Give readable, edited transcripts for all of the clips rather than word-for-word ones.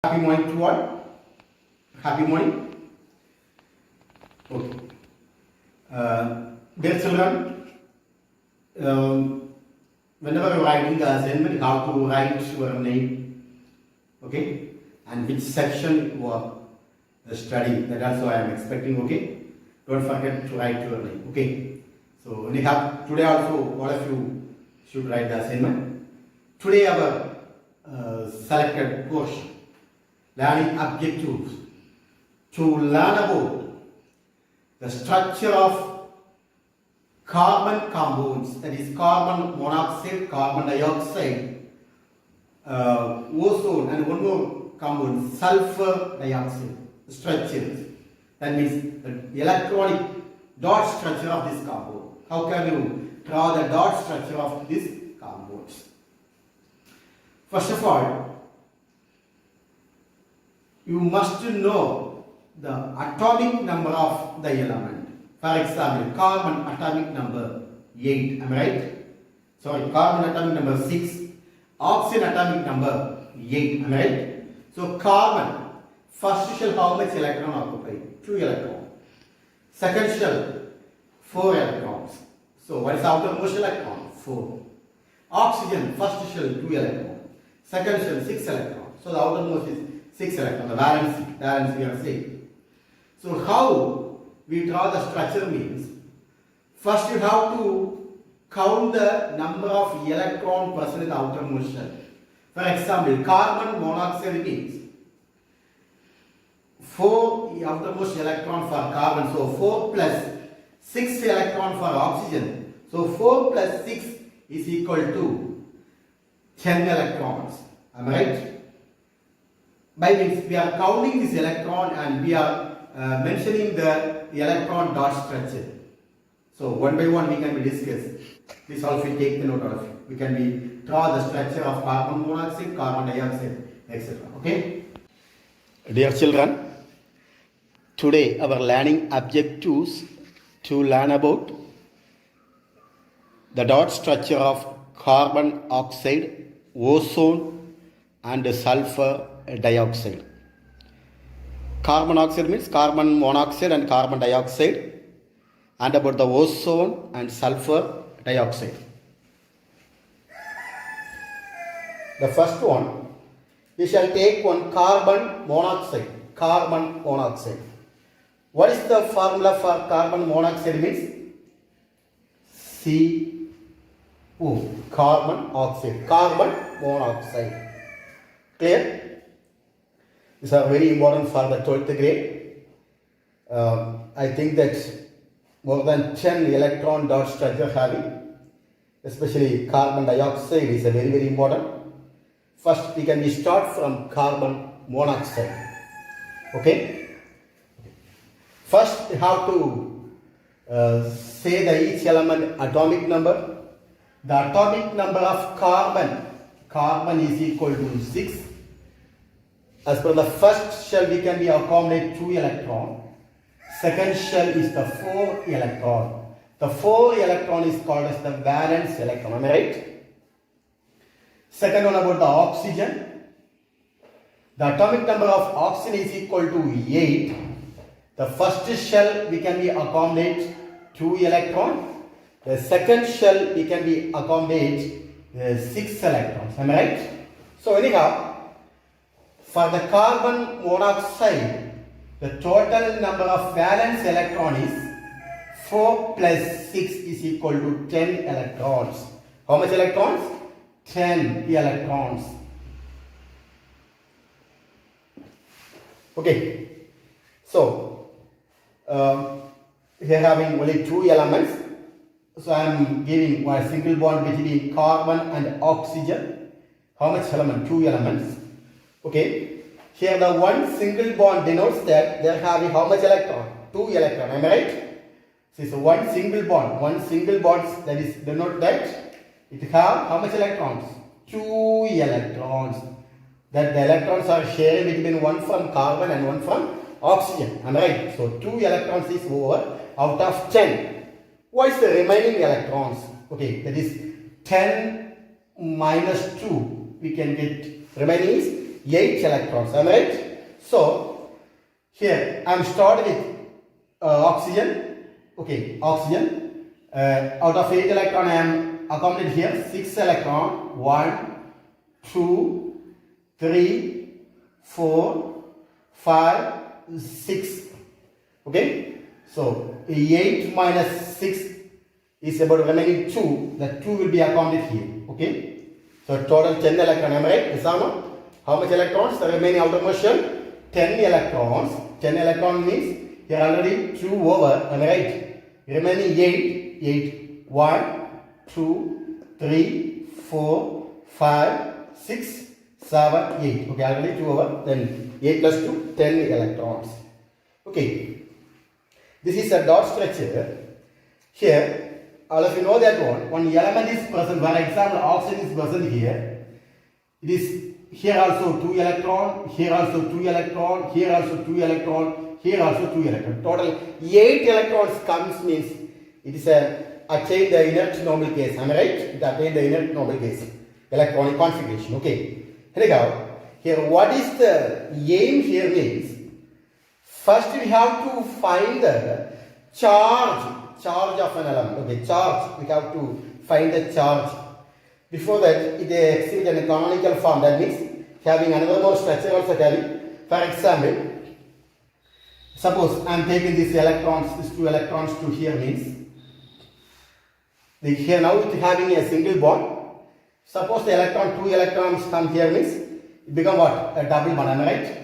Happy morning to all. Happy morning. Okay. Dear children, whenever you are writing the assignment, you have to write your name, okay, and which section you are studying. That also I am expecting. Okay, don't forget to write your name. Okay. So anyhow, today also all of you should write the assignment. Today our selected portion. Learning objectives to learn about the structure of carbon compounds, that is carbon monoxide, carbon dioxide, ozone, and one more compound, sulphur dioxide structures. That means the electronic dot structure of this compound. How can you draw the dot structure of these compounds? First of all, you must know the atomic number of the element. For example, carbon atomic number 8, am I right? Sorry, carbon atomic number 6, oxygen atomic number 8, am I right? So carbon, first shell how much electron occupy? 2 electrons. Second shell, 4 electrons. So what is the outermost electron? 4. Oxygen, first shell 2 electrons. Second shell 6 electrons. So the outermost is 6 electrons, the valence we are saying. So how we draw the structure means, first you have to count the number of electron present in the outermost shell. For example, carbon monoxide means 4 outermost electron for carbon, so 4 plus 6 electron for oxygen. So 4 plus 6 is equal to 10 electrons. Am I right? By means we are counting this electron and we are mentioning the electron dot structure. So one by one we can be discussed. This also will take the note of it. We can be draw the structure of carbon monoxide, carbon dioxide, etc. Okay. Dear children, today our learning objectives to learn about the dot structure of carbon oxide, ozone, and sulphur dioxide. Carbon monoxide means carbon monoxide and carbon dioxide, and about the ozone and sulphur dioxide. The first one, we shall take one carbon monoxide. Carbon monoxide. What is the formula for carbon monoxide means? CO, carbon oxide. Carbon monoxide. Clear? These are very important for the 12th grade. I think that more than 10 electron dot structure having, especially carbon dioxide is a very important. First we can start from carbon monoxide. Okay? First we have to say the each element atomic number. The atomic number of carbon is equal to 6. As per the first shell, we can be accommodate 2 electron. Second shell is the 4 electron. The 4 electron is called as the valence electron. Am I right? Second one about the oxygen. The atomic number of oxygen is equal to 8. The first shell we can be accommodate 2 electron. The second shell we can be accommodate 6 electrons. Am I right? So anyhow, for the carbon monoxide, the total number of valence electron is 4 plus 6 is equal to 10 electrons. How much electrons? 10 electrons. Okay. So, here having only 2 elements. So, I am giving one single bond between carbon and oxygen. How much element? 2 elements. Okay, here the one single bond denotes that they are having how much electron? 2 electron, am I right? So one single bond that is denote that it have how much electrons? 2 electrons. That the electrons are sharing between one from carbon and one from oxygen, am I right? So 2 electrons is over out of 10. What is the remaining electrons? Okay, that is 10 minus 2. We can get remaining is 8 electrons. Am I right? So here I am started with oxygen. Okay, oxygen. Out of 8 electron, I am accommodated here 6 electron. 1, 2, 3, 4, 5, 6. Okay. So 8 minus 6 is about remaining 2. The 2 will be accommodated here. Okay. So total 10 electrons. Am I right? Is that no? How much electrons? The remaining outermost shell? 10 electrons. 10 electron means here already 2 over. Am I right? Remaining 8. 8. 1, 2, 3, 4, 5, 6, 7, 8. Okay, already 2 over. Then 8 plus 2, 10 electrons. Okay. This is a dot structure. Here, all of you know that one element is present. For example, oxygen is present here. It is here also 2 electron, here also 2 electron, here also 2 electron, here also 2 electron. Total 8 electrons comes means it is attained the inert normal case. Am I right? It attained the inert normal case. Electronic configuration. Okay. Anyhow, here what is the aim here means first we have to find the charge of an element. Okay, charge. We have to find the charge. Before that, it exhibits in a canonical form. That means having another more structure also having. For example, suppose I am taking these electrons, these 2 electrons to here means here now it having a single bond. Suppose the 2 electrons come here means it become what? A double bond. Am I right?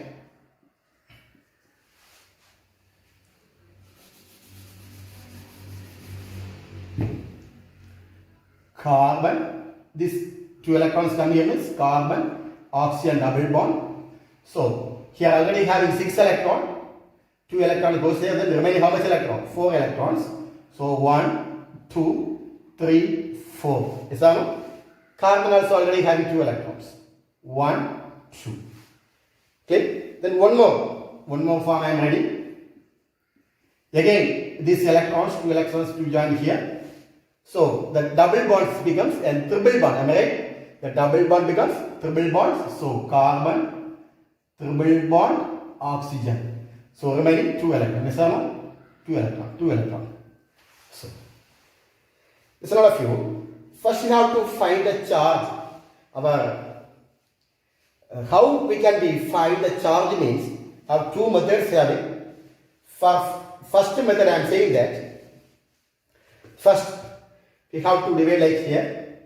Carbon, these 2 electrons come here means carbon, oxygen double bond. So here already having 6 electron, 2 electrons goes here, then remaining how much electron? 4 electrons. So 1, 2, 3, 4. Is that no? Carbon also already having 2 electrons. 1, 2. Okay, then one more form I am ready. Again, these electrons, 2 electrons to join here. So the double bonds becomes a triple bond. Am I right? The double bond becomes triple bonds. So carbon, triple bond, oxygen. So remaining 2 electrons. Is that no? 2 electron, 2 electron. So this is all of you. First you have to find the charge. How we can find the charge means have 2 methods having. First method I am saying that first we have to divide like here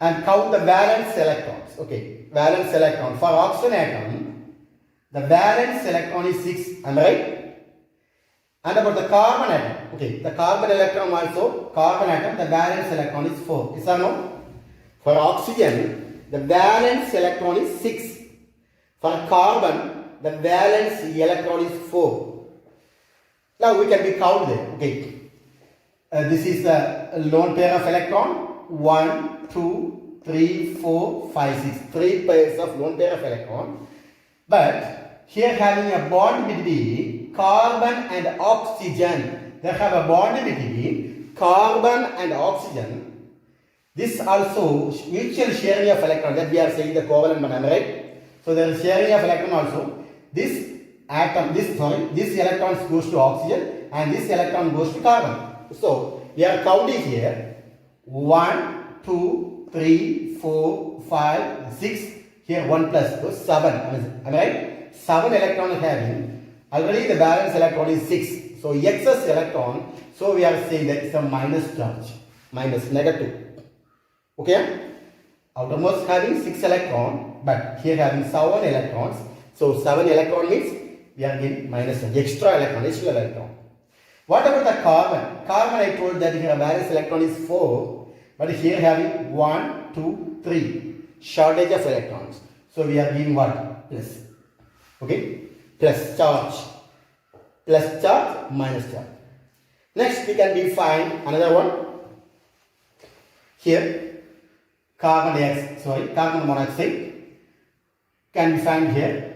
and count the valence electrons. Okay, valence electron. For oxygen atom, the valence electron is 6. Am I right? And about the carbon atom, okay, the carbon electron also, carbon atom, the valence electron is 4. Is that no? For oxygen, the valence electron is 6. For carbon, the valence electron is 4. Now we can be counted there. Okay. This is the lone pair of electron. 1, 2, 3, 4, 5, 6. 3 pairs of lone pair of electron. But here having a bond between carbon and oxygen. They have a bond between carbon and oxygen. This also mutual sharing of electron. That we are saying the covalent bond. Am I right? So there is sharing of electron also. This electrons goes to oxygen and this electron goes to carbon. So we are counting here 1, 2, 3, 4, 5, 6. Here 1 plus so 7. Am I right? 7 electrons having. Already the valence electron is 6. So excess electron. So we are saying that it's a minus charge. Minus, negative. Okay? Outermost having 6 electron, but here having 7 electrons. So 7 electron means we are getting minus extra electron. What about the carbon? Carbon I told that here valence electron is 4, but here having 1, 2, 3. Shortage of electrons. So we are giving what? Plus. Okay? Plus charge. Plus charge, minus charge. Next we can define another one. Here carbon monoxide can be found here.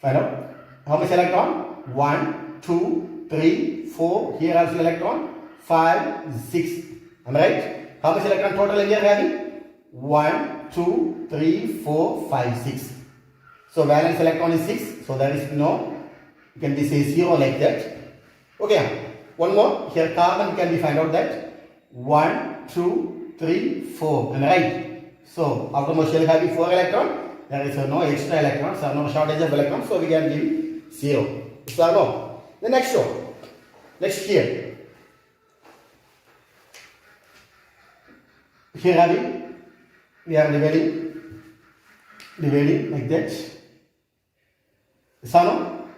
Find out how much electron? 1, 2, 3, 4. Here also electron. 5, 6. Am I right? How much electron total here having? 1, 2, 3, 4, 5, 6. So valence electron is 6. So there is no, you can be say 0 like that. Okay. One more. Here carbon can be find out that 1, 2, 3, 4. Am I right? So outermost shell having 4 electron. There is no extra electrons or no shortage of electrons. So we can give 0. Is that no? The next one. Next here. Here having, we are dividing like that. So no?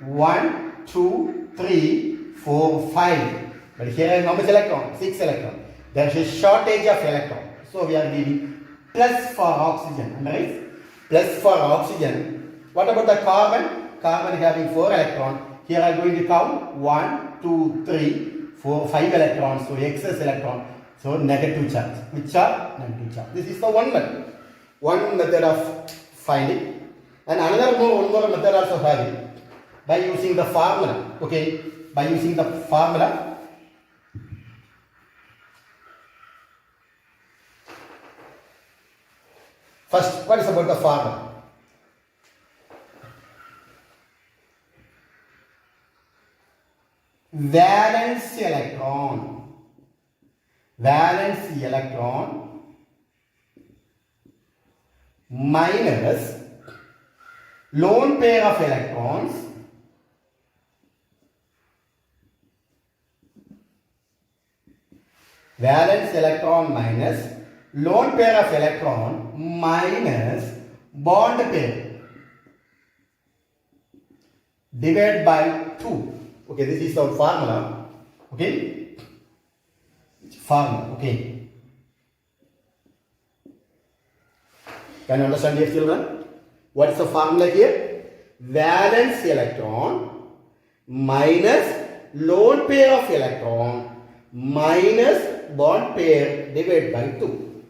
1, 2, 3, 4, 5. But here how much electron? 6 electron. There is a shortage of electron. So we are giving plus for oxygen. Am I right? Plus for oxygen. What about the carbon? Carbon having 4 electrons. Here I am going to count 1, 2, 3, 4, 5 electrons. So excess electron. So negative charge. Which are negative charge. This is the one method. One method of finding. And another one more method also having. By using the formula. Okay. By using the formula. First, what is about the formula? Valence electron minus lone pair of electrons valence electron minus lone pair of electron minus bond pair divided by 2. Okay, this is our formula. Okay, formula. Okay, can you understand, dear children? What is the formula here? Valence electron minus lone pair of electron minus bond pair divided by 2.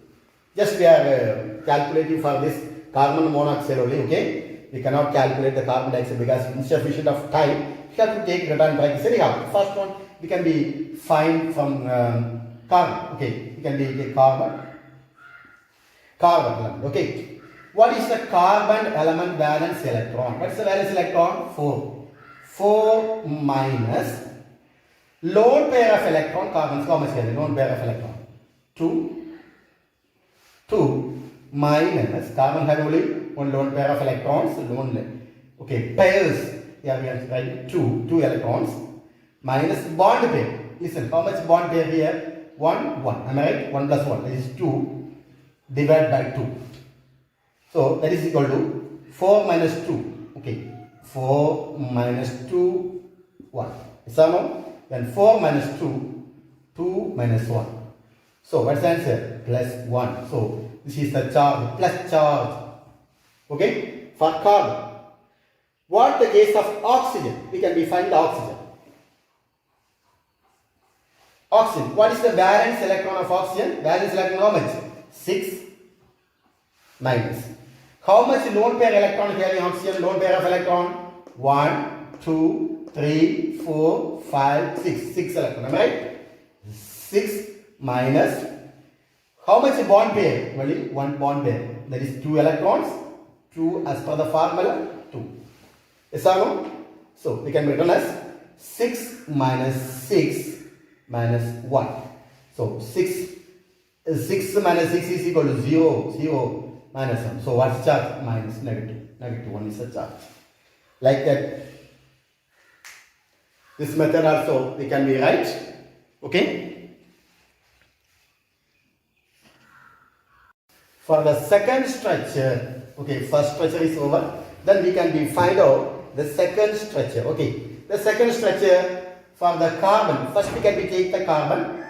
Just we are calculating for this carbon monoxide only. Okay, we cannot calculate the carbon dioxide because insufficient of time. We have to take return practice anyhow. First one we can be find from carbon. Okay, we can be carbon element. Okay, what is the carbon element valence electron? What is the valence electron? 4. 4 minus lone pair of electron. Carbon how much here? Lone pair of electron 2. 2 minus carbon have only one lone pair of electrons. Lone. Okay, pairs. Here we are writing 2 electrons minus bond pair. Listen, how much bond pair here? 1, 1. Am I right? 1 plus 1 is 2 divided by 2. So that is equal to 4 minus 2. Okay, 4 minus 2, 1. Is that no? Then 4 minus 2, 2 minus 1. So what's the answer? Plus 1. So this is the charge, plus charge. Okay, for carbon. What the case of oxygen? We can define the oxygen. Oxygen. What is the valence electron of oxygen? Valence electron how much? 6 minus. How much lone pair electron carrying oxygen? Lone pair of electron? 1, 2, 3, 4, 5, 6. 6 electron. Am I right? 6 minus. How much bond pair? Only one bond pair. That is 2 electrons. 2 as per the formula. 2. Yes or no? So we can written as 6 minus 6 minus 1. So 6 minus 6 is equal to 0. 0 minus 1. So what's charge? Minus negative. Negative 1 is the charge. Like that. This method also we can be right. Okay. For the second structure, okay, first structure is over. Then we can be find out the second structure. Okay, the second structure for the carbon. First we can be take the carbon.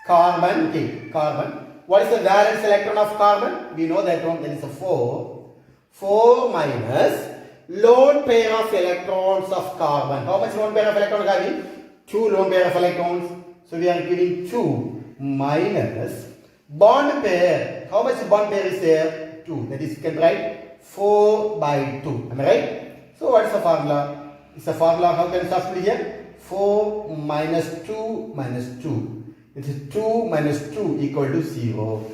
Okay, carbon. What is the valence electron of carbon? We know that one. That is a 4. 4 minus lone pair of electrons of carbon. How much lone pair of electrons are we? 2 lone pair of electrons. So we are giving 2 minus bond pair. How much bond pair is there? 2. That is, you can write 4 by 2. Am I right? So what is the formula? It's a formula. How can you substitute here? 4 minus 2 minus 2. It is 2 minus 2 equal to 0.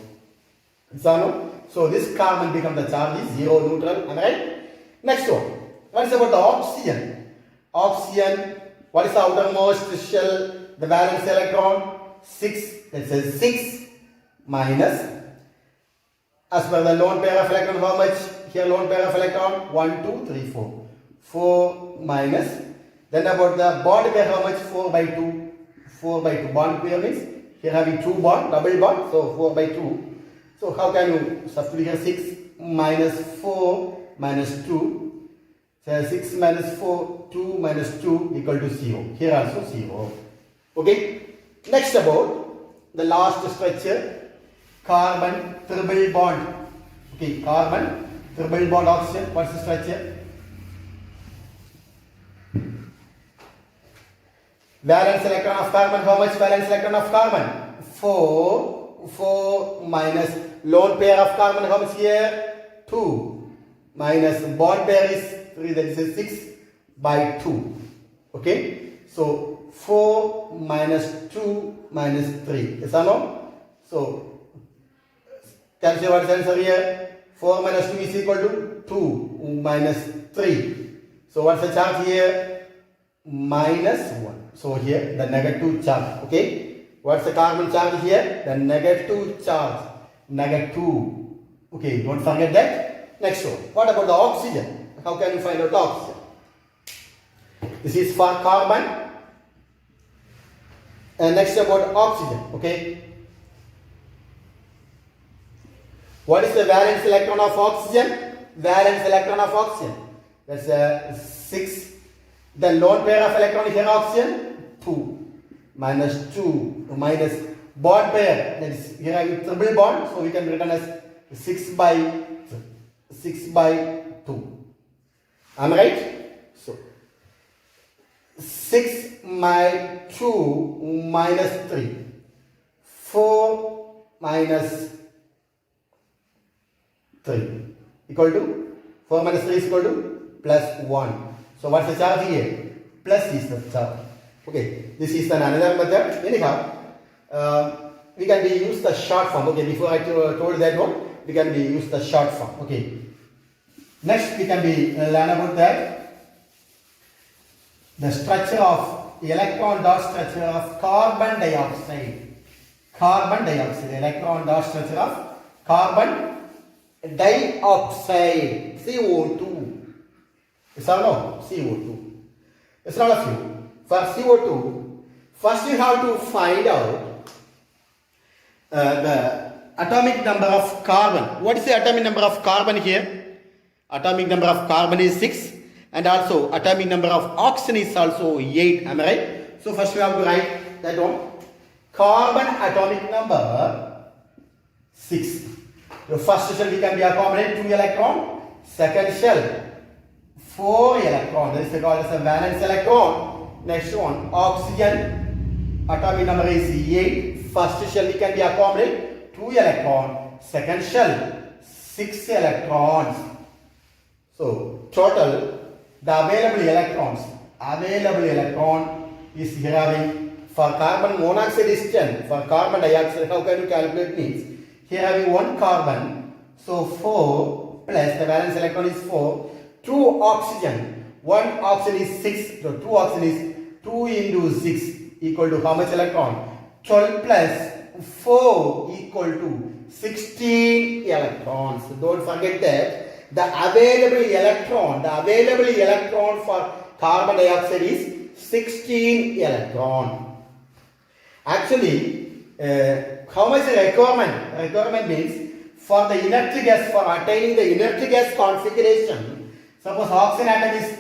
So this carbon becomes the charge is 0 neutral. Am I right? Next one. What is about the oxygen? Oxygen, what is the outermost shell? The valence electron? 6. Let's say 6 minus, as per the lone pair of electron, how much? Here lone pair of electron, 1, 2, 3, 4. 4 minus, then about the bond pair, how much? 4 by 2. 4 by 2. Bond pair means, here having 2 bond, double bond, so 4 by 2. So how can you substitute here? 6 minus 4 minus 2. So 6 minus 4, 2 minus 2 equal to 0. Here also 0. Okay. Next about the last structure, carbon triple bond. Okay, carbon triple bond oxygen. What's the structure? Valence electron of carbon. How much valence electron of carbon? 4. 4 minus lone pair of carbon. How much here? 2 minus bond pair is 3. That is 6 by 2. Okay. So 4 minus 2 minus 3. Yes or no? So can you see what's the answer here? 4 minus 2 is equal to 2 minus 3. So what's the charge here? Minus 1. So here the negative charge. Okay. What's the carbon charge here? The negative charge. Negative. Okay. Don't forget that. Next one. What about the oxygen? How can you find out the oxygen? This is for carbon. And next about oxygen. Okay. What is the valence electron of oxygen? Valence electron of oxygen. That's 6. The lone pair of electron here oxygen 2 minus 2 minus bond pair. That is here I have triple bond, so we can written as 6 by 2. Am I right? So 6 by 2 minus 3. 4 minus 3 equal to 4 minus 3 is equal to plus 1. So what's the charge here? Plus is the charge. Okay, this is another method. Anyhow, we can use the short form. Okay, before I told that one, we can use the short form. Okay. Next, we can learn about that. The structure of electron dot structure of carbon dioxide. Carbon dioxide. Electron dot structure of carbon dioxide. CO2. Yes or no? CO2. It's not a few. For CO2, first you have to find out the atomic number of carbon. What is the atomic number of carbon here? Atomic number of carbon is 6, and also atomic number of oxygen is also 8. Am I right? So first we have to write that one. Carbon atomic number 6. The first shell we can be accommodate 2 electron. Second shell 4 electron. That is called as a valence electron. Next one, oxygen atomic number is 8. First shell we can be accommodate 2 electron. Second shell 6 electrons. So total the available electron is here having, for carbon monoxide is 10. For carbon dioxide, how can you calculate means? Here having 1 carbon, so 4 plus the valence electron is 4. 2 oxygen, 1 oxygen is 6. So 2 oxygen is 2 into 6 equal to how much electron? 12 plus 4 equal to 16 electrons. So don't forget that the available electron for carbon dioxide is 16 electron. Actually, how much is requirement? Requirement means for the inert gas, for attaining the inert gas configuration. Suppose oxygen atom is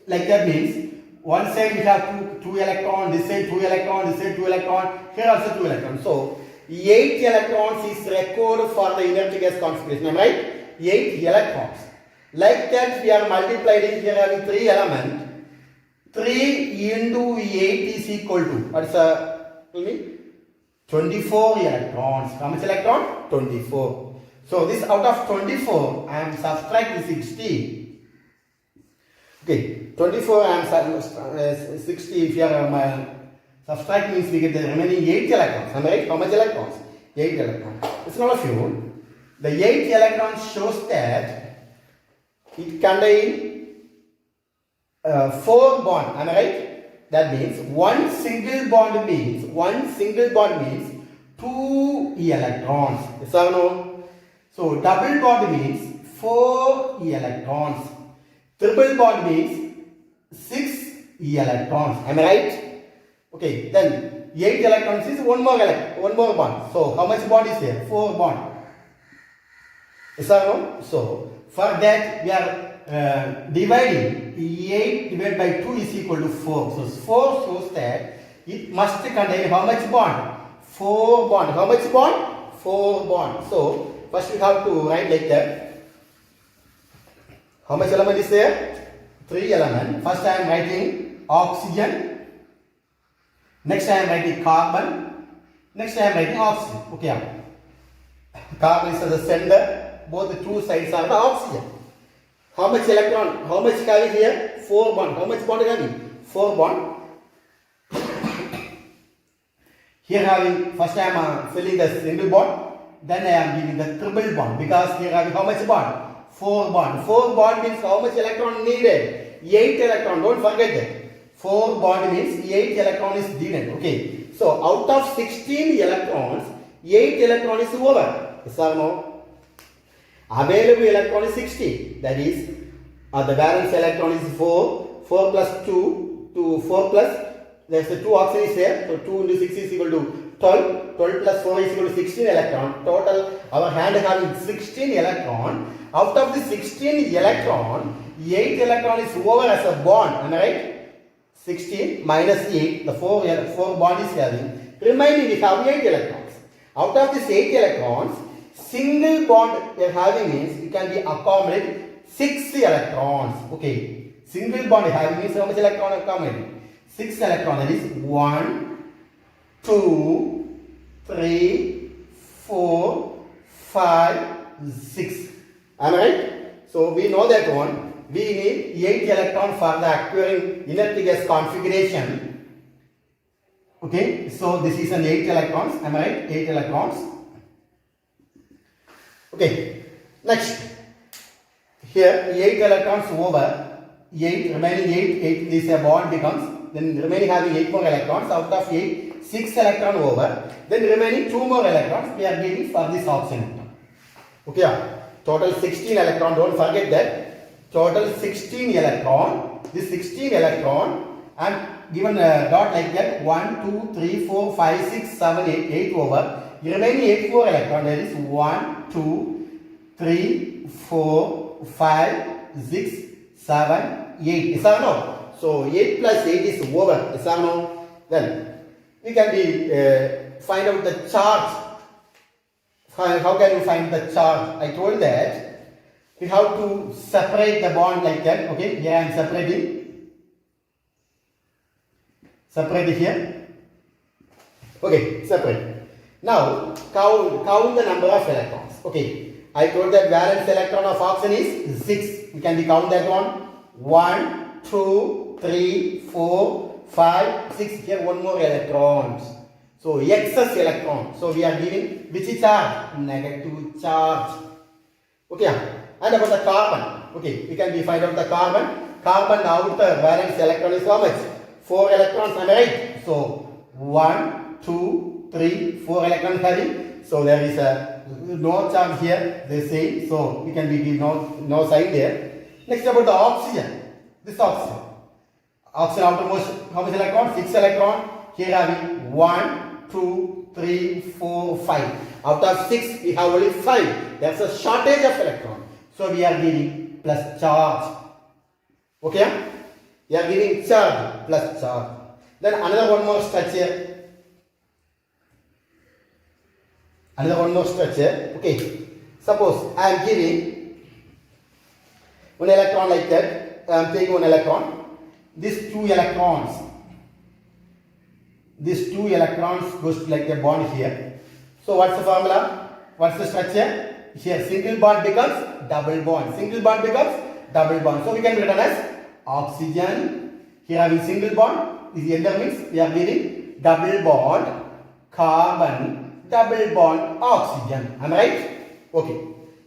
like that, means one side we have 2 electron, this side 2 electron, this side 2 electron, here also 2 electrons. So 8 electrons is required for the inert gas configuration. Am I right? 8 electrons. Like that we are multiplied in here having 3 elements. 3 into 8 is equal to, what is tell me? 24 electrons. How much electron? 24. So this out of 24, I am subtracting 16. Okay, 24 and 60, if you are subtract means we get the remaining 8 electrons. Am I right? How much electrons? 8 electrons. It's not a few. The 8 electrons shows that it contains 4 bonds. Am I right? That means one single bond means 2 electrons. Yes or no? So double bond means 4 electrons. Triple bond means 6 electrons. Am I right? Okay, then 8 electrons is one more bond. So how much bond is there? 4 bond. Yes or no? So for that we are dividing 8 divided by 2 is equal to 4. So 4 shows that it must contain how much bond? 4 bond. How much bond? 4 bond. So first we have to write like that. How much element is there? 3 elements. First I am writing oxygen. Next I am writing carbon. Next I am writing oxygen. Okay. Carbon is at the center. Both the two sides are the oxygen. How much electron? How much carry here? 4 bond. How much bond carry? 4 bond. Here having, first I am filling the single bond. Then I am giving the triple bond. Because here having how much bond? 4 bond. 4 bond means how much electron needed? 8 electron. Don't forget that. 4 bond means 8 electron is needed. Okay. So out of 16 electrons, 8 electron is over. Yes or no? Available electron is 60. That is, the valence electron is 4. 4 plus 2 to 4 plus, there's the 2 oxygen is there. So 2 into 6 is equal to 12. 12 plus 4 is equal to 16 electron. Total, our hand having 16 electron. Out of the 16 electron, 8 electron is over as a bond. Am I right? 16 minus 8, the 4 bond is having. Remaining we have 8 electrons. Out of these 8 electrons, single bond we are having means it can be accommodated 6 electrons. Okay. Single bond having means how much electron accommodated? 6 electrons. That is 1, 2, 3, 4, 5, 6. Am I right? So we know that one. We need 8 electrons for the acquiring inert gas configuration. Okay, so this is an 8 electrons. Am I right? 8 electrons. Okay, next. Here 8 electrons over 8, remaining 8 this a bond becomes, then remaining having 8 more electrons. Out of 8, 6 electron over, then remaining 2 more electrons we are giving for this oxygen. Okay, total 16 electron. Don't forget that. Total 16 electron. This 16 electron and given a dot like that. 1, 2, 3, 4, 5, 6, 7, 8. 8 over. Remaining 8 4 electron. That is 1, 2, 3, 4, 5, 6, 7, 8. Yes or no? So 8 plus 8 is over. Yes or no? Then we can find out the charge. How can you find the charge? I told that we have to separate the bond like that. Okay, here I am separating. Separate it here. Okay, separate. Now count the number of electrons. Okay, I told that valence electron of oxygen is 6. We can count that one. 1, 2, 3, 4, 5, 6. Here one more electrons. So excess electron. So we are giving which charge? Negative charge. Okay. And about the carbon. Okay, we can find out the carbon. Carbon outer valence electron is how much? 4 electrons. Am I right? So 1, 2, 3, 4 electrons having. So there is a no charge here. They say so. We can give no sign there. Next about the oxygen. This oxygen. Oxygen outermost how much electron? 6 electron. Here having 1, 2, 3, 4, 5. Out of 6 we have only 5. There's a shortage of electron. So we are giving plus charge. Okay? We are giving charge plus charge. Then another one more structure. Okay. Suppose I am giving one electron like that. I am taking one electron. These 2 electrons. These 2 electrons goes like a bond here. So what's the formula? What's the structure? Here single bond becomes double bond. Single bond becomes double bond. So we can written as oxygen. Here having single bond. This enter means we are giving double bond carbon, double bond oxygen. Am I right? Okay.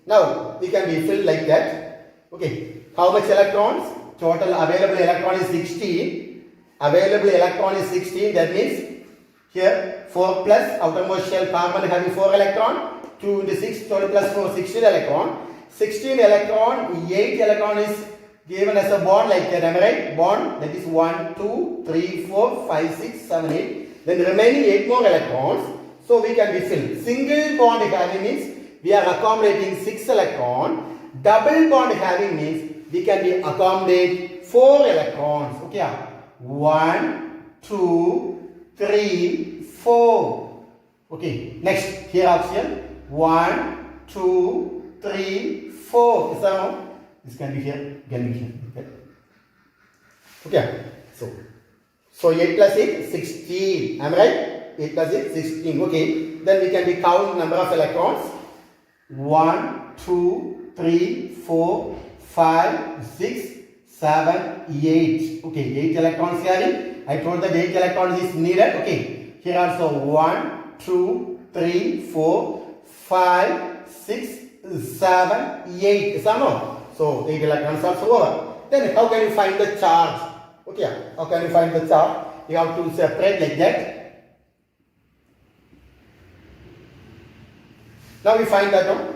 Now we can refill like that. Okay. How much electrons? Total available electron is 16. Available electron is 16. That means here 4 plus outermost shell carbon having 4 electron. 2 into 6, 12 plus 4, 16 electron. 16 electron, 8 electron is given as a bond like that. Am I right? Bond, that is 1, 2, 3, 4, 5, 6, 7, 8. Then remaining 8 more electrons. So we can refill. Single bond having means we are accommodating 6 electron. Double bond having means we can be accommodate 4 electrons. Okay. 1, 2, 3, 4. Okay. Next, here option. 1, 2, 3, 4. Is that no? This can be here, can be here. Okay. So 8 plus 8, 16. Am I right? 8 plus 8, 16. Okay. Then we can be count number of electrons. 1, 2, 3, 4, 5, 6, 7, 8. Okay. 8 electrons carrying. I told that 8 electrons is needed. Okay. Here also 1, 2, 3, 4, 5, 6, 7, 8. Is that no? So 8 electrons are over. Then how can you find the charge? Okay, how can you find the charge? You have to separate like that. Now we find that one.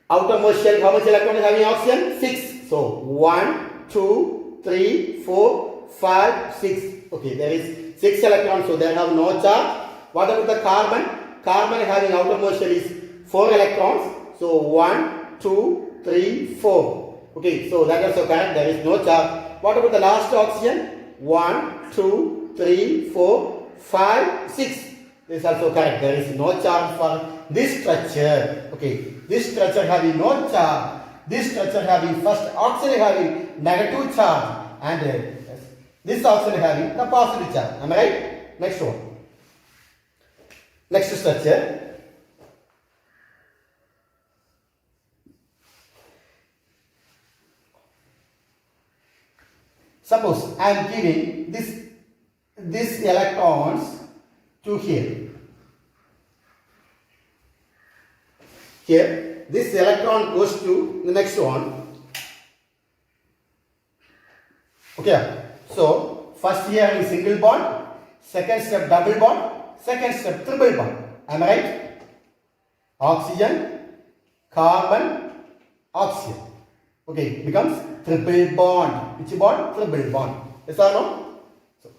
Outermost shell, how much electron is having oxygen? 6. So 1, 2, 3, 4, 5, 6. Okay, there is 6 electrons, so they have no charge. What about the carbon? Carbon having outermost shell is 4 electrons. So 1, 2, 3, 4. Okay, so that is also correct. There is no charge. What about the last oxygen? 1, 2, 3, 4, 5, 6. This is also correct. There is no charge for this structure. Okay, this structure having no charge. This structure having first oxygen having negative charge, and this oxygen having the positive charge. Am I right? Next one. Next structure. Suppose I am giving this electrons to here. Here, this electron goes to the next one. Okay. So first here is single bond, second step double bond, second step triple bond. Am I right? Oxygen, carbon, oxygen. Okay, becomes triple bond. Which bond? Triple bond. Yes or no? So,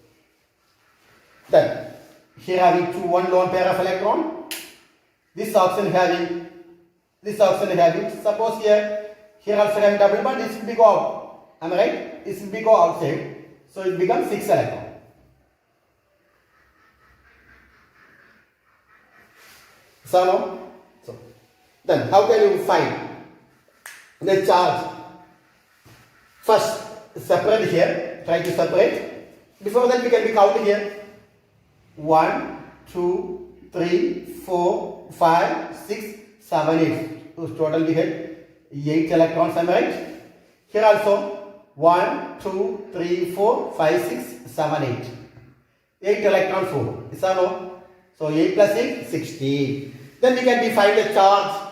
then here having one lone pair of electron. This oxygen having. Suppose here also having double bond. This will be go out. Am I right? This will be go outside. So it becomes 6 electron. So no? So then how can you find the charge? First, separate here. Try to separate. Before that, we can be counting here. 1, 2, 3, 4, 5, 6, 7, 8. So total we had 8 electrons. Am I right? Here also 1, 2, 3, 4, 5, 6, 7, 8. 8 electrons over. Is that no? So 8 plus 8, 16. Then we can define the charge.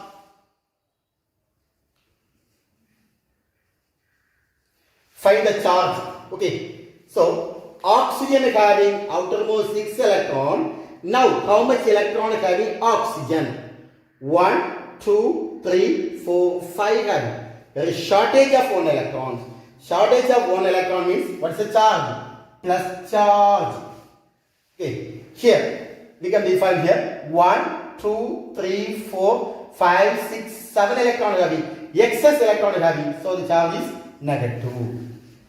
Find the charge. Okay. So oxygen having outermost 6 electron. Now how much electron having oxygen? 1, 2, 3, 4, 5 having. There is shortage of 1 electron. Shortage of 1 electron means what is the charge? Plus charge. Okay. Here we can define here 1, 2, 3, 4, 5, 6, 7 electron having. Excess electron having. So the charge is negative.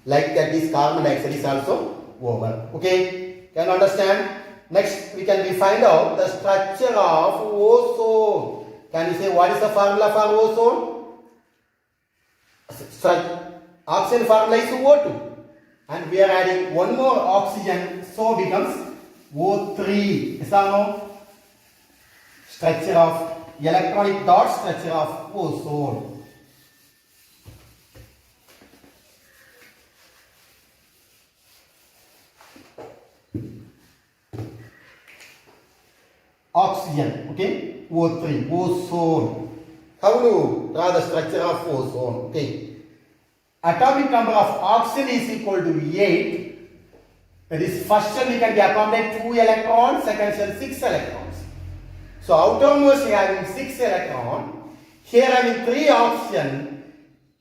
Like that, this carbon dioxide is also over. Okay, can you understand? Next, we can find out the structure of ozone. Can you say what is the formula for ozone? Oxygen formula is O2, and we are adding one more oxygen, so becomes O3. Is that no? Structure of electronic dot structure of ozone. oxygen, okay, O3, ozone. How to draw the structure of ozone, okay. Atomic number of oxygen is equal to 8. That is, first cell we can accommodate 2 electrons, second cell 6 electrons. So outermost having 6 electrons, here having 3 oxygen,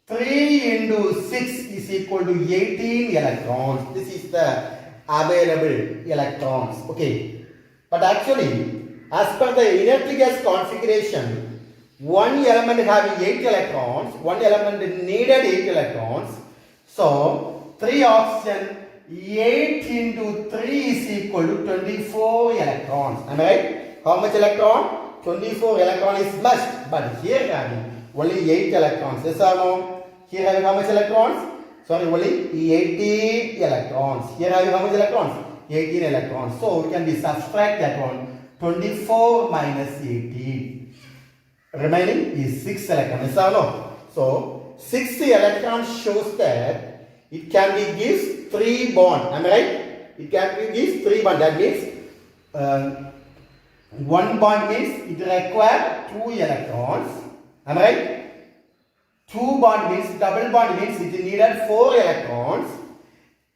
3 into 6 is equal to 18 electrons. This is the available electrons, okay. But actually, as per the inert gas configuration, one element having 8 electrons, one element needed 8 electrons. So 3 oxygen, 8 into 3 is equal to 24 electrons. Am I right? How much electron? 24 electron is must. But here having only 8 electrons. Yes or no? Here having how much electrons? Sorry, only 18 electrons. Here having how much electrons? 18 electrons. So we can subtract that one. 24 minus 18. Remaining is 6 electrons. Yes or no? So 6 electrons shows that it can be gives 3 bond. Am I right? It can be gives 3 bond. That means 1 bond means it requires 2 electrons. Am I right? 2 bond means double bond means it needed 4 electrons.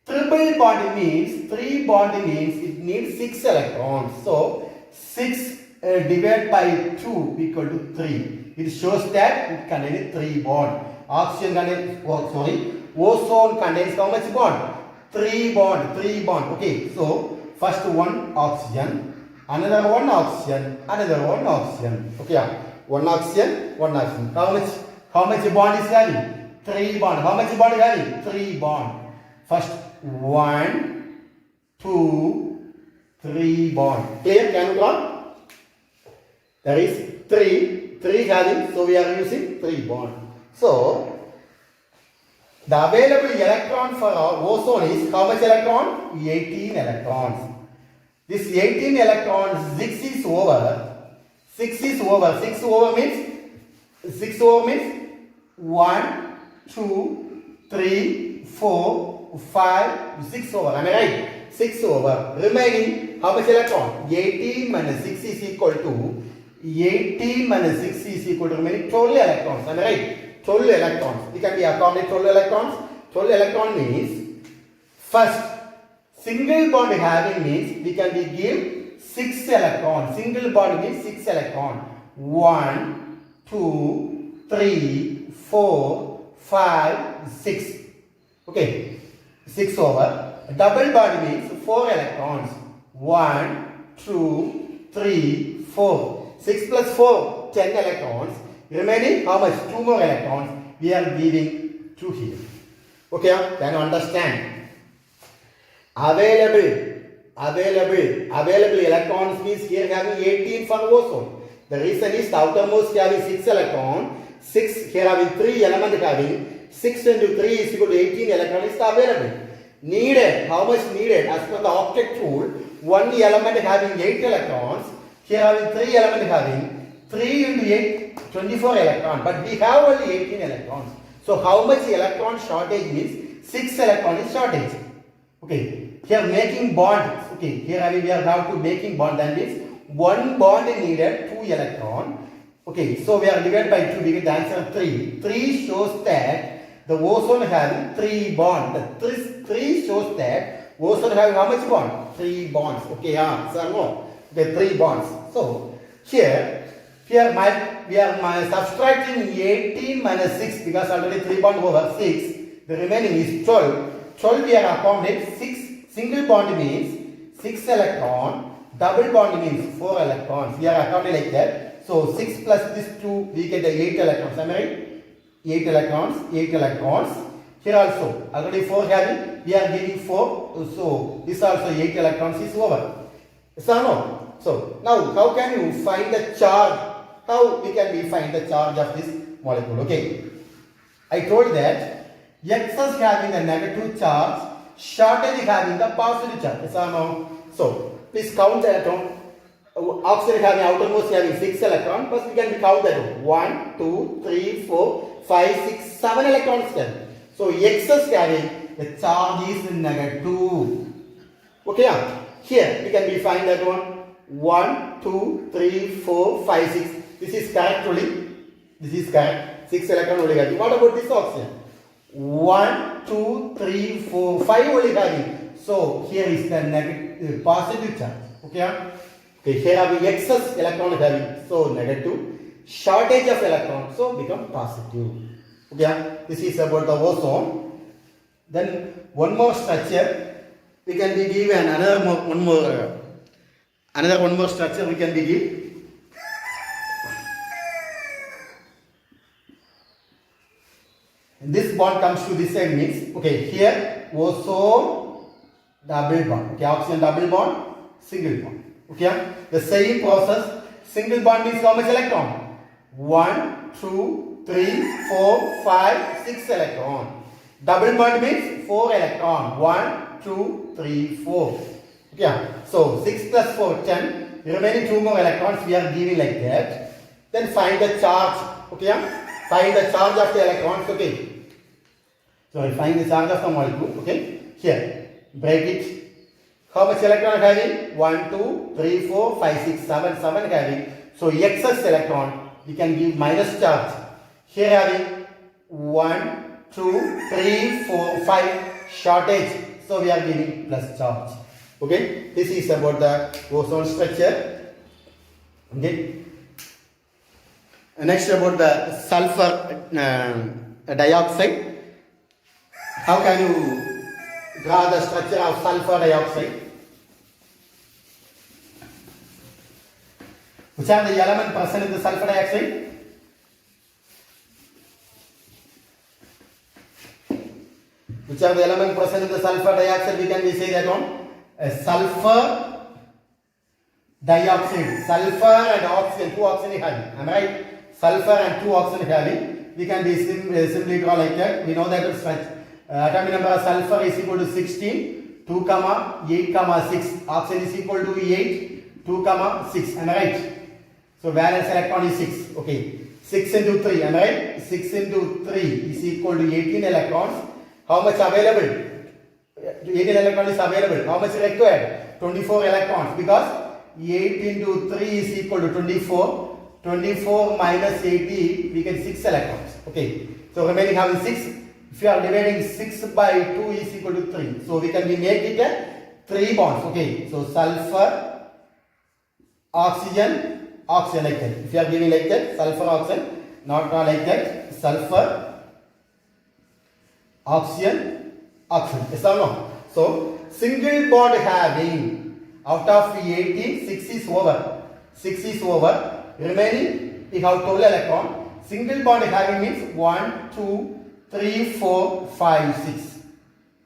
Triple bond means 3 bond means it needs 6 electrons. So 6 divided by 2 equal to 3. It shows that it contains 3 bond. Oxygen contains, ozone contains how much bond? 3 bond, 3 bond. Okay, so first one oxygen, another one oxygen, another one oxygen. Okay, one oxygen, one oxygen. How much bond is having? 3 bond. How much bond is having? 3 bond. First 1, 2, 3 bond. Clear? Can you draw? There is 3 having, so we are using 3 bond. So the available electron for our ozone is how much electron? 18 electrons. This 18 electrons, 6 is over. 6 is over. 6 over means 1, 2, 3, 4, 5, 6 over. Am I right? 6 over. Remaining how much electron? 18 minus 6 is equal to 18 minus 6 is equal to remaining 12 electrons. Am I right? 12 electrons. We can be accommodate 12 electrons. 12 electron means first single bond having means we can be give 6 electrons. Single bond means 6 electrons. 1, 2, 3, 4, 5, 6. Okay. 6 over. Double bond means 4 electrons. 1, 2, 3, 4. 6 plus 4, 10 electrons. Remaining how much? 2 more electrons. We are giving 2 here. Okay, can you understand? Available electrons means here having 18 for ozone. The reason is the outermost having 6 electrons. 6 here having 3 element having 6 into 3 is equal to 18 electron is the available. Needed, how much needed? As per the object rule, 1 element having 8 electrons. Here having 3 element having 3 into 8, 24 electrons. But we have only 18 electrons. So how much electron shortage means 6 electron is shortage. Okay. Here making bond. Okay. Here we are now to making bond. That means 1 bond needed 2 electron. Okay. So we are divided by 2. We get the answer 3. 3 shows that the ozone having 3 bonds. The 3 shows that ozone having how much bond? 3 bonds. Okay. So no. The 3 bonds. So here we are subtracting 18 minus 6 because already 3 bond over 6. The remaining is 12. 12 we are accommodating 6. Single bond means 6 electron. Double bond means 4 electrons. We are accommodating like that. So 6 plus this 2 we get the 8 electrons. Am I right? 8 electrons. 8 electrons. Here also already 4 having. We are giving 4. So this also 8 electrons is over. Yes or no? So now how can you find the charge? How we can find the charge of this molecule? Okay. I told that excess having a negative charge, shortage having the positive charge. Yes or no? So please count the atom. Oxide having outermost having 6 electrons. First we can count that 1, 2, 3, 4, 5, 6, 7 electrons then. So excess having the charge is negative. Okay. Here we can find that one. 1, 2, 3, 4, 5, 6. This is correct only. This is correct. 6 electron only having. What about this oxygen? 1, 2, 3, 4, 5 only having. So here is the negative positive charge. Okay. Okay. Here have we excess electron having. So negative. Shortage of electron. So become positive. Okay. This is about the ozone. Then one more structure. We can be given another one more structure we can be given. This bond comes to this side means, okay, here ozone double bond, okay, oxygen double bond, single bond, okay. The same process, single bond means how much electron? 1, 2, 3, 4, 5, 6 electron. Double bond means 4 electron. 1, 2, 3, 4. Okay. So 6 plus 4, 10. Remaining 2 more electrons we are giving like that. Then find the charge. Okay. Find the charge of the electrons. Okay. So find the charge of the molecule. Okay. Here. Break it. How much electron having? 1, 2, 3, 4, 5, 6, 7. 7 having. So excess electron we can give minus charge. Here having 1, 2, 3, 4, 5 shortage. So we are giving plus charge. Okay. This is about the ozone structure. Okay. Next about the sulfur dioxide. How can you draw the structure of sulfur dioxide? Which are the elements present in the sulfur dioxide? Which are the elements present in the sulfur dioxide? We can say that one. Sulfur dioxide. Sulfur and oxygen. 2 oxygen having. Am I right? Sulfur and 2 oxygen having. We can be simply draw like that. We know that atomic number of sulfur is equal to 16. 2, 8, 6. Oxygen is equal to 8. 2, 6. Am I right? So valence electron is 6. Okay. 6 into 3. Am I right? 6 into 3 is equal to 18 electrons. How much available? 18 electrons is available. How much required? 24 electrons. Because 8 into 3 is equal to 24. 24 minus 80, we get 6 electrons. Okay. So remaining having 6. If you are dividing 6 by 2 is equal to 3. So we can make it a 3 bonds. Okay. So sulfur, oxygen, oxygen like that. If you are giving like that, sulfur, oxygen, not like that. Sulfur, oxygen, oxygen. Yes or no? So single bond having out of 18, 6 is over. 6 is over. Remaining we have 12 electron. Single bond having means 1, 2, 3, 4, 5, 6.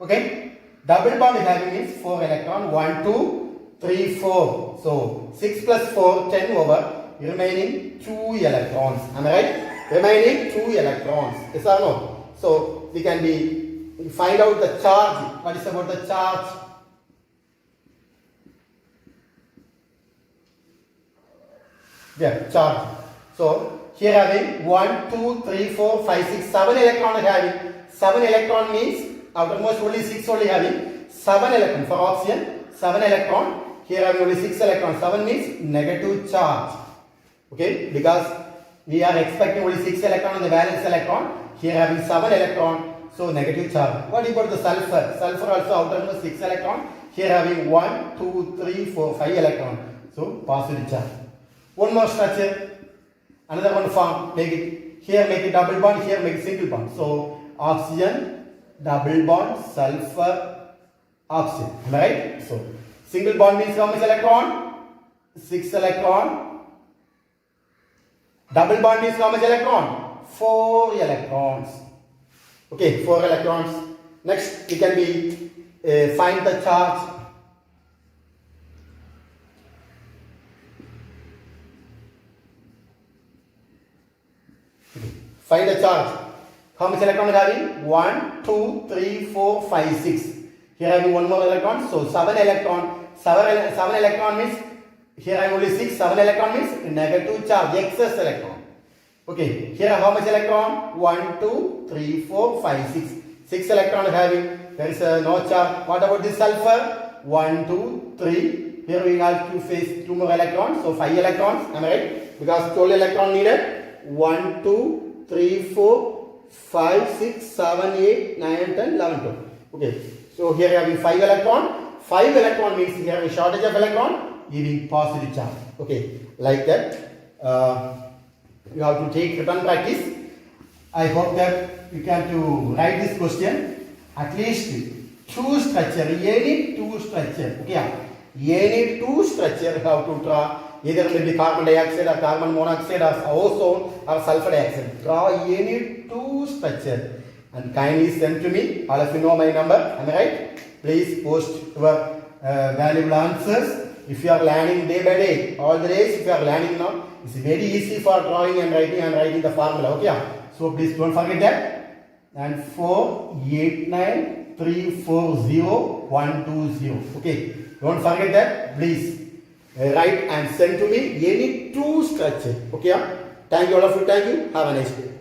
Okay. Double bond having means 4 electron. 1, 2, 3, 4. So 6 plus 4, 10 over. Remaining 2 electrons. Am I right? Remaining 2 electrons. Yes or no? So we can find out the charge. What is about the charge? Yeah, charge. So here having 1, 2, 3, 4, 5, 6, 7 electron having. 7 electron means outermost only 6 only having. 7 electron for oxygen. 7 electron. Here having only 6 electrons. 7 means negative charge. Okay, because we are expecting only 6 electron on the valence electron. Here having 7 electron. So negative charge. What about the sulfur? Sulfur also outermost 6 electron. Here having 1, 2, 3, 4, 5 electron. So positive charge. One more structure. Another one form. Make it here, make it double bond. Here make it single bond. So oxygen, double bond, sulfur, oxygen. Am I right? So single bond means how much electron? 6 electron. Double bond means how much electron? 4 electrons. Okay, 4 electrons. Next, we can find the charge. Find the charge. How much electron is having? 1, 2, 3, 4, 5, 6. Here having one more electron. So 7 electron. 7 electron means here I have only 6. 7 electron means negative charge, excess electron. Okay, here how much electron? 1, 2, 3, 4, 5, 6. 6 electron having. There is no charge. What about this sulfur? 1, 2, 3, here we have to face 2 more electrons, so 5 electrons, am I right? Because 12 electron needed. 1, 2, 3, 4, 5, 6, 7, 8, 9, 10, 11, 12. Okay, so here we have 5 electron. 5 electron means here a shortage of electron, giving positive charge. Okay, like that. You have to take written practice. I hope that you can to write this question at least 2 structure, any 2 structure. Okay, any 2 structure you have to draw. Either it will be carbon dioxide or carbon monoxide or ozone or sulfur dioxide. Draw any 2 structure and kindly send to me. All of you know my number. Am I right? Please post your valuable answers. If you are learning day by day, all the days if you are learning now, it's very easy for drawing and writing the formula. Okay, so please don't forget that. And 4, 8, 9, 3, 4, 0, 1, 2, 0. Okay, don't forget that. Please write and send to me any 2 structure. Okay, thank you all of you. Thank you. Have a nice day.